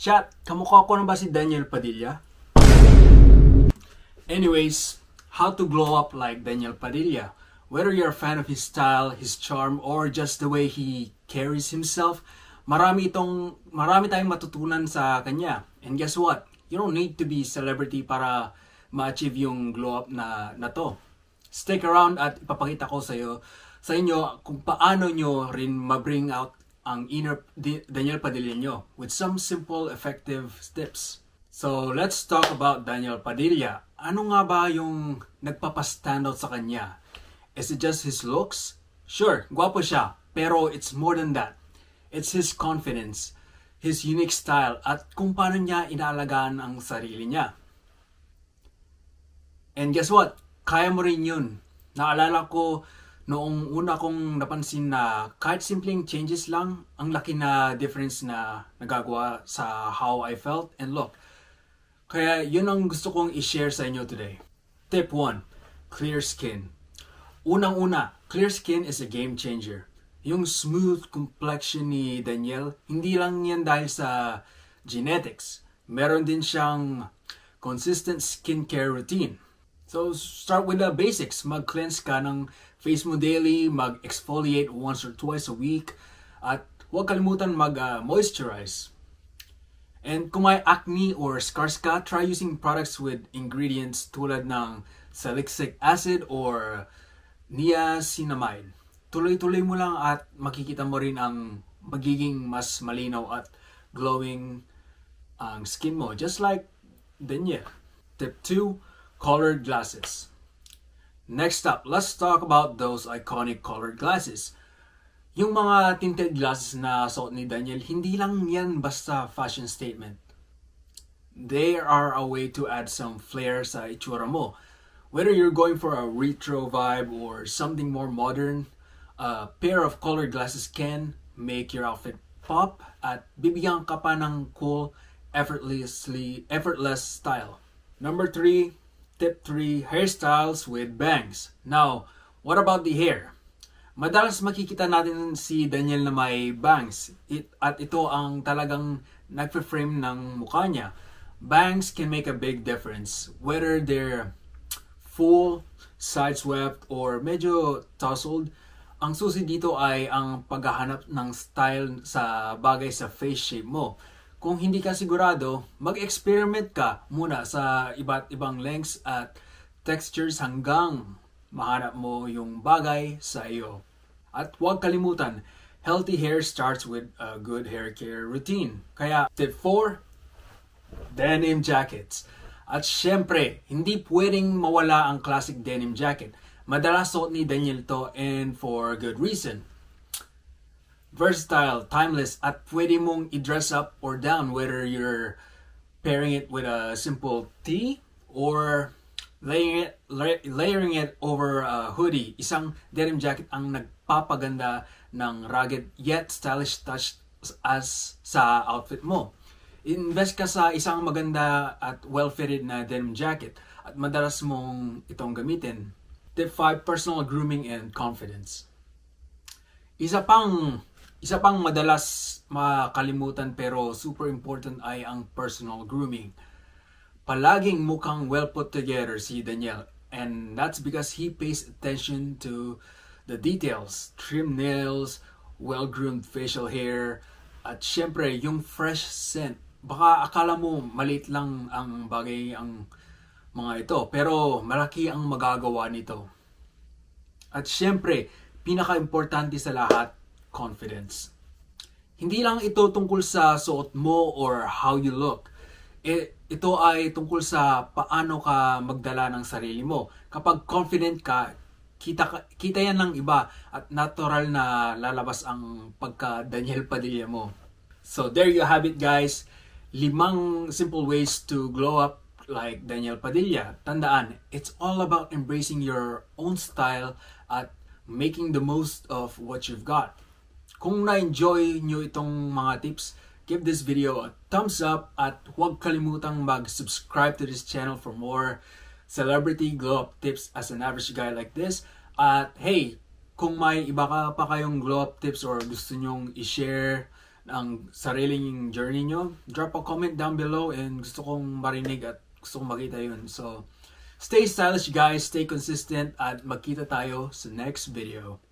Chat, kamukha ko na ba si Daniel Padilla? Anyways, how to glow up like Daniel Padilla. Whether you're a fan of his style, his charm, or just the way he carries himself, marami tayong matutunan sa kanya. And guess what? You don't need to be celebrity para ma-achieve yung glow up na to. Stick around at ipapakita ko sa inyo kung paano nyo rin ma-bring out ang inner Daniel Padilla nyo with some simple, effective tips. So, let's talk about Daniel Padilla. Ano nga ba yung nagpapa-standout sa kanya? Is it just his looks? Sure, gwapo siya, pero it's more than that. It's his confidence, his unique style, at kung paano niya inaalagaan ang sarili niya. And guess what? Kaya mo rin yun. Naalala ko noong una kong napansin na kahit simpleng changes lang, ang laki na difference na nagagawa sa how I felt and look. Kaya yun ang gusto kong i-share sa inyo today. Tip 1. Clear skin. Unang-una, clear skin is a game changer. Yung smooth complexion ni Daniel, hindi lang yan dahil sa genetics. Meron din siyang consistent skincare routine. So, start with the basics. Mag-cleanse ka ng face mo daily, mag-exfoliate once or twice a week, at huwag kalimutan mag-moisturize. And kung may acne or scars ka, try using products with ingredients tulad ng salicylic acid or niacinamide. Tuloy-tuloy mo lang at makikita mo rin ang magiging mas malinaw at glowing ang skin mo. Just like Daniel. Tip 2. Colored glasses. Next up, let's talk about those iconic colored glasses. Yung mga tinted glasses na suot ni Daniel, hindi lang yan basta fashion statement. They are a way to add some flair sa itsura mo. Whether you're going for a retro vibe or something more modern, a pair of colored glasses can make your outfit pop at bibigyan ka pa ng cool, effortless style. Number 3. Tip 3, hairstyles with bangs. Now, what about the hair? Madalas makikita natin si Daniel na may bangs. At ito ang talagang nagpe-frame ng mukha niya. Bangs can make a big difference. Whether they're full, side-swept, or medyo tousled, ang susi dito ay ang paghahanap ng style sa bagay sa face shape mo. Kung hindi ka sigurado, mag-experiment ka muna sa iba't ibang lengths at textures hanggang mahanap mo yung bagay sa iyo. At huwag kalimutan, healthy hair starts with a good hair care routine. Kaya tip 4, denim jackets. At syempre, hindi pwedeng mawala ang classic denim jacket. Madalas suot ni Daniel to and for good reason. Versatile, timeless, at pwede mong i-dress up or down whether you're pairing it with a simple tee or layering it over a hoodie. Isang denim jacket ang nagpapaganda ng rugged yet stylish touch as sa outfit mo. Invest ka sa isang maganda at well-fitted na denim jacket at madalas mong itong gamitin. Tip 5, personal grooming and confidence. Isa pang madalas makalimutan pero super important ay ang personal grooming. Palaging mukhang well put together si Daniel, and that's because he pays attention to the details. Trim nails, well-groomed facial hair, at syempre yung fresh scent. Baka akala mo maliit lang ang bagay ang mga ito, pero malaki ang magagawa nito. At syempre, pinaka-importante sa lahat, confidence. Hindi lang ito tungkol sa suot mo or how you look. Ito ay tungkol sa paano ka magdala ng sarili mo. Kapag confident ka, kita yan ng iba at natural na lalabas ang pagka-Daniel Padilla mo. So there you have it, guys. 5 simple ways to glow up like Daniel Padilla. Tandaan, it's all about embracing your own style at making the most of what you've got. Kung na-enjoy nyo itong mga tips, give this video a thumbs up at huwag kalimutang mag-subscribe to this channel for more celebrity glow-up tips as an average guy like this. At hey, kung may iba ka pa kayong glow-up tips or gusto nyong i-share ang sariling journey nyo, drop a comment down below and gusto kong marinig at gusto kong makita yun. So, stay stylish guys, stay consistent at magkita tayo sa next video.